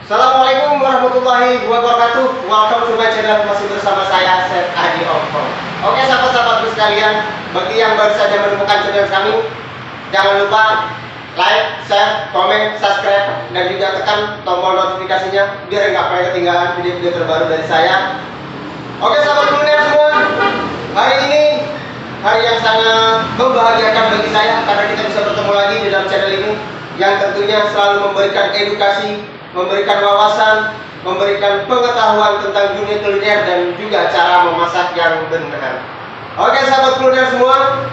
Assalamualaikum warahmatullahi wabarakatuh. Welcome to my channel, masih bersama saya Chef Adi Okto. Oke sahabat-sahabatku sekalian, bagi yang baru saja menemukan channel kami, jangan lupa like, share, komen, subscribe, dan juga tekan tombol notifikasinya biar nggak pernah ketinggalan video-video terbaru dari saya. Oke sahabat kuliner semua, hari ini hari yang sangat membahagiakan bagi saya karena kita bisa bertemu lagi di dalam channel ini yang tentunya selalu memberikan edukasi, memberikan wawasan, memberikan pengetahuan tentang dunia kuliner dan juga cara memasak yang benar. Oke sahabat kuliner semua,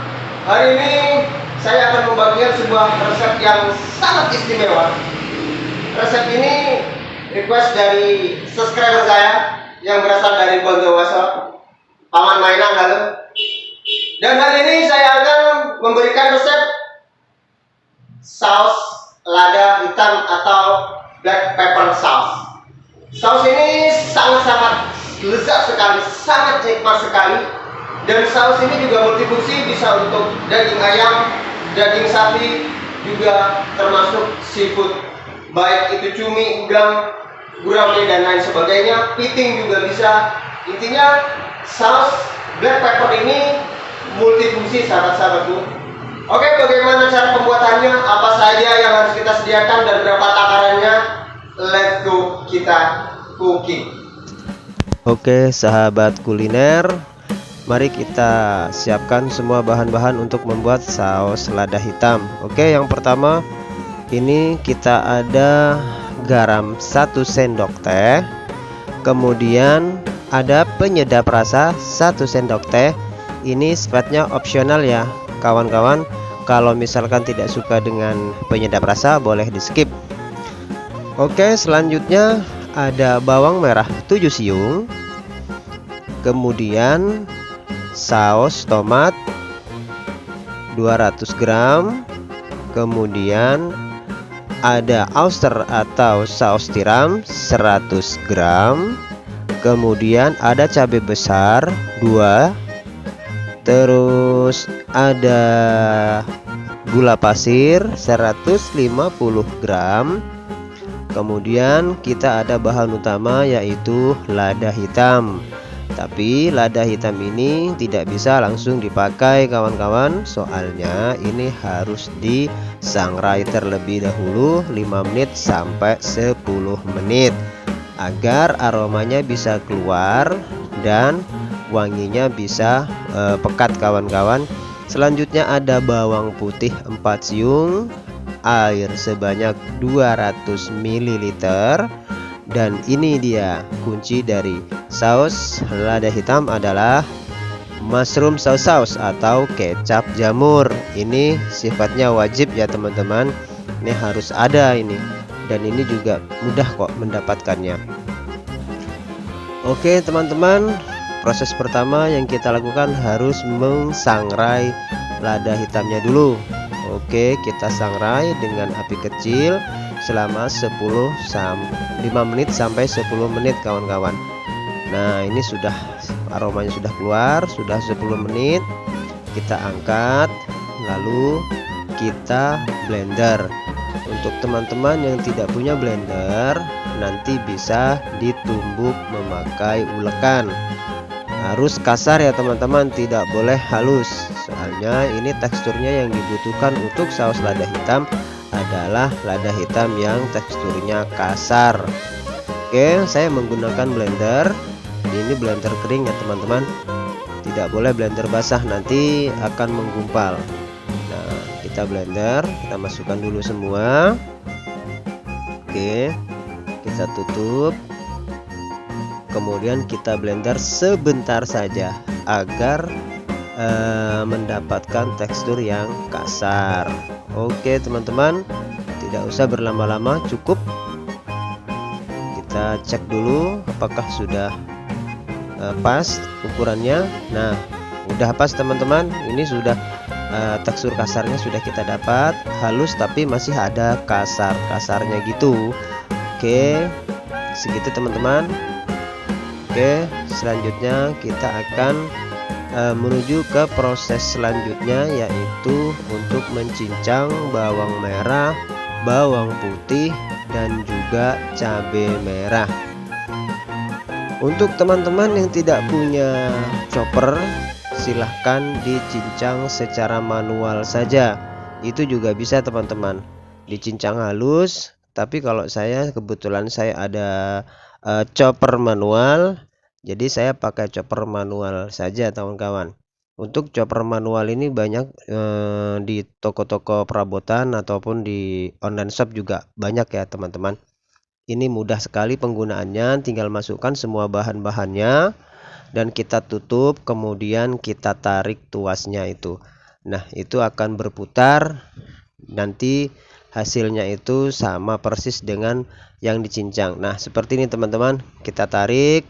hari ini saya akan membagikan sebuah resep yang sangat istimewa. Resep ini request dari subscriber saya yang berasal dari Bondowoso, Paman Mainan, halo. Dan hari ini saya akan memberikan resep saus lada hitam atau black pepper sauce. Saus ini sangat-sangat lezat sekali, sangat nikmat sekali. Dan saus ini juga multifungsi, bisa untuk daging ayam, daging sapi, juga termasuk seafood. Baik itu cumi, udang, gurame dan lain sebagainya. Piting juga bisa. Intinya saus black pepper ini multifungsi sahabat-sahabatku. Oke, bagaimana cara pembuatannya? Apa saja yang harus kita sediakan dan berapa takarannya? Let's go, kita cooking. Oke, sahabat kuliner, mari kita siapkan semua bahan-bahan untuk membuat saus lada hitam. Oke, yang pertama ini kita ada garam 1 sendok teh, kemudian ada penyedap rasa 1 sendok teh. Ini sifatnya opsional ya kawan-kawan. Kalau misalkan tidak suka dengan penyedap rasa, boleh di skip. Oke, selanjutnya ada bawang merah 7 siung, kemudian saus tomat 200 gram, kemudian ada oyster atau saus tiram 100 gram, kemudian ada cabai besar 2, terus ada gula pasir 150 gram. Kemudian kita ada bahan utama yaitu lada hitam. Tapi lada hitam ini tidak bisa langsung dipakai kawan-kawan, soalnya ini harus disangrai terlebih dahulu 5 menit sampai 10 menit agar aromanya bisa keluar dan wanginya bisa pekat kawan-kawan. Selanjutnya ada bawang putih 4 siung, air sebanyak 200 ml, dan ini dia kunci dari saus lada hitam adalah mushroom saus atau kecap jamur. Ini sifatnya wajib ya teman-teman, ini harus ada ini, dan ini juga mudah kok mendapatkannya. Oke teman-teman, proses pertama yang kita lakukan harus mengsangrai lada hitamnya dulu. Oke, kita sangrai dengan api kecil selama 5 menit sampai 10 menit kawan-kawan. Nah, ini sudah aromanya sudah keluar, sudah 10 menit. Kita angkat, lalu kita blender. Untuk teman-teman yang tidak punya blender, nanti bisa ditumbuk memakai ulekan. Harus kasar ya teman-teman, tidak boleh halus, soalnya ini teksturnya yang dibutuhkan untuk saus lada hitam adalah lada hitam yang teksturnya kasar. Oke, saya menggunakan blender. Ini blender kering ya teman-teman, tidak boleh blender basah, nanti akan menggumpal. Nah, kita blender, kita masukkan dulu semua. Oke, kita tutup. Kemudian kita blender sebentar saja agar mendapatkan tekstur yang kasar. Oke teman-teman, tidak usah berlama-lama, cukup kita cek dulu apakah sudah pas ukurannya. Nah, udah pas teman-teman, ini sudah tekstur kasarnya sudah kita dapat, halus tapi masih ada kasar-kasarnya gitu. Oke, segitu teman-teman. Oke, selanjutnya kita akan menuju ke proses selanjutnya, yaitu untuk mencincang bawang merah bawang putih, dan juga cabai merah. Untuk teman-teman yang tidak punya chopper, silahkan dicincang secara manual saja. Itu juga bisa teman-teman, dicincang halus. Tapi kalau saya kebetulan saya ada chopper manual, jadi saya pakai chopper manual saja kawan-kawan. Untuk chopper manual ini banyak di toko-toko perabotan ataupun di online shop juga banyak ya teman-teman. Ini mudah sekali penggunaannya, tinggal masukkan semua bahan-bahannya dan kita tutup, kemudian kita tarik tuasnya itu. Nah, itu akan berputar, nanti hasilnya itu sama persis dengan yang dicincang. Nah, seperti ini teman-teman, kita tarik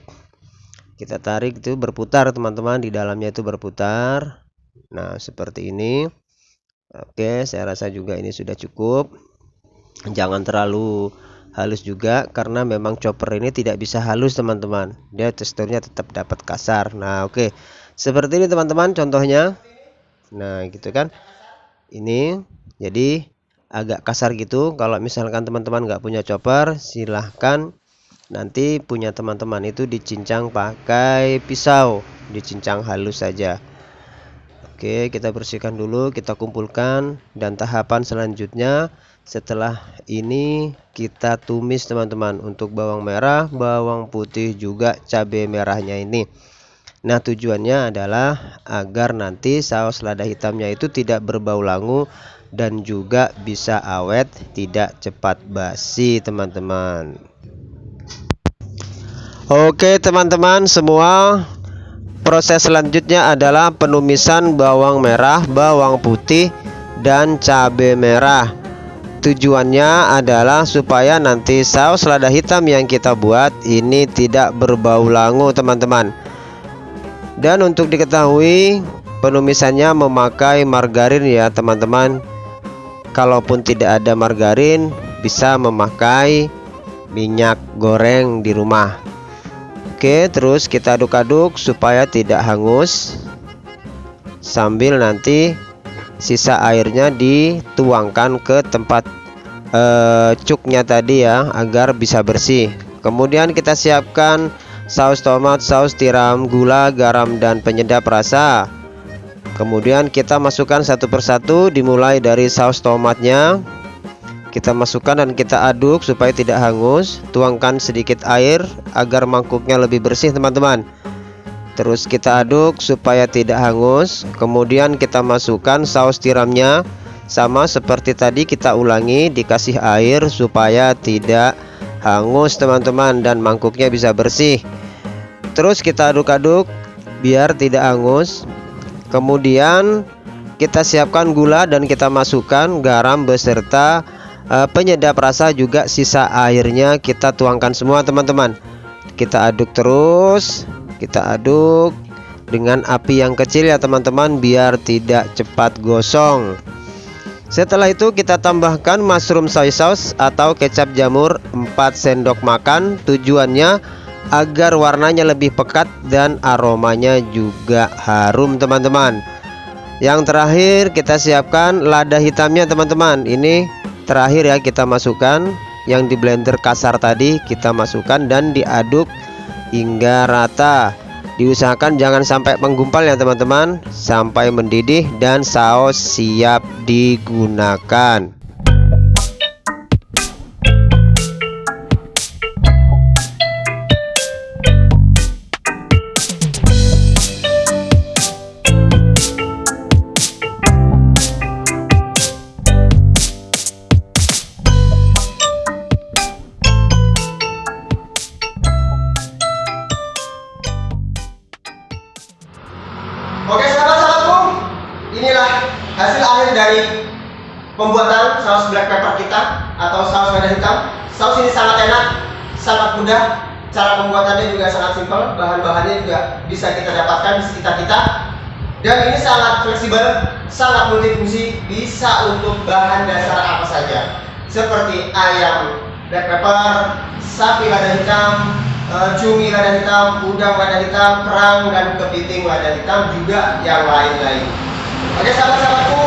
itu berputar teman-teman, di dalamnya itu berputar. Nah, seperti ini. Oke, saya rasa juga ini sudah cukup. Jangan terlalu halus juga, karena memang chopper ini tidak bisa halus teman-teman, dia teksturnya tetap dapat kasar. Nah, oke, seperti ini teman-teman contohnya. Nah, gitu kan, ini jadi agak kasar gitu. Kalau misalkan teman-teman nggak punya chopper, silahkan nanti punya teman-teman itu dicincang pakai pisau, dicincang halus saja. Oke, kita bersihkan dulu, kita kumpulkan, dan tahapan selanjutnya setelah ini kita tumis teman-teman, untuk bawang merah, bawang putih, juga cabai merahnya ini. Nah, tujuannya adalah agar nanti saus lada hitamnya itu tidak berbau langu dan juga bisa awet, tidak cepat basi teman-teman. Oke teman-teman semua, proses selanjutnya adalah penumisan bawang merah, bawang putih, dan cabai merah. Tujuannya adalah supaya nanti saus lada hitam yang kita buat ini tidak berbau langu teman-teman. Dan untuk diketahui, penumisannya memakai margarin ya teman-teman. Kalaupun tidak ada margarin, bisa memakai minyak goreng di rumah. Oke, terus kita aduk-aduk supaya tidak hangus, sambil nanti sisa airnya dituangkan ke tempat cuknya tadi ya, agar bisa bersih. Kemudian kita siapkan saus tomat, saus tiram, gula, garam, dan penyedap rasa. Kemudian kita masukkan satu persatu, dimulai dari saus tomatnya. Kita masukkan dan kita aduk supaya tidak hangus. Tuangkan sedikit air agar mangkuknya lebih bersih teman-teman. Terus kita aduk supaya tidak hangus. Kemudian kita masukkan saus tiramnya. Sama seperti tadi, kita ulangi, dikasih air supaya tidak hangus teman-teman, dan mangkuknya bisa bersih. Terus kita aduk-aduk biar tidak hangus. Kemudian kita siapkan gula dan kita masukkan garam beserta penyedap rasa, juga sisa airnya kita tuangkan semua teman-teman. Kita aduk terus, kita aduk dengan api yang kecil ya teman-teman, biar tidak cepat gosong. Setelah itu kita tambahkan mushroom soy sauce atau kecap jamur 4 sendok makan. Tujuannya agar warnanya lebih pekat dan aromanya juga harum teman-teman. Yang terakhir kita siapkan lada hitamnya teman-teman. Ini terakhir ya, kita masukkan yang di blender kasar tadi, kita masukkan dan diaduk hingga rata. Diusahakan jangan sampai menggumpal ya teman-teman, sampai mendidih dan saus siap digunakan. Oke sahabat-sahabatku, inilah hasil akhir dari pembuatan saus black pepper kita atau saus lada hitam. Saus ini sangat enak, sangat mudah. Cara pembuatannya juga sangat simpel, bahan-bahannya juga bisa kita dapatkan di sekitar kita. Dan ini sangat fleksibel, sangat multifungsi, bisa untuk bahan dasar apa saja, seperti ayam black pepper, sapi lada hitam, cumi lada hitam, udang lada hitam, kerang dan kepiting lada hitam, juga yang lain-lain. Oke sahabat-sahabatku,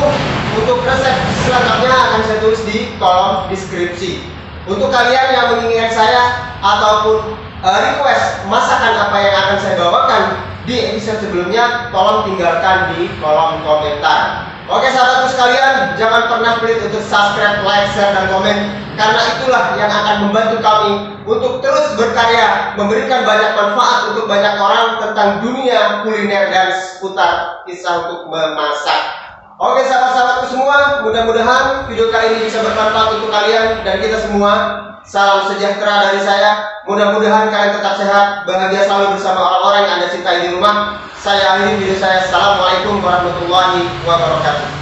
Untuk resep selengkapnya akan saya tulis di kolom deskripsi. Untuk kalian yang menginginkan saya ataupun request masakan apa yang akan saya bawakan di episode sebelumnya, tolong tinggalkan di kolom komentar. Oke sahabatku sekalian, jangan pernah pelit untuk subscribe, like, share, dan komen, karena itulah yang akan membantu kami untuk terus berkarya, memberikan banyak manfaat untuk banyak orang tentang dunia kuliner dan seputar kisah untuk memasak. Oke sahabat-sahabatku semua, mudah-mudahan video kali ini bisa bermanfaat untuk kalian dan kita semua. Salam sejahtera dari saya. Mudah-mudahan kalian tetap sehat, bahagia selalu bersama orang-orang yang Anda cintai di rumah. Saya akhiri video saya. Assalamualaikum warahmatullahi wabarakatuh.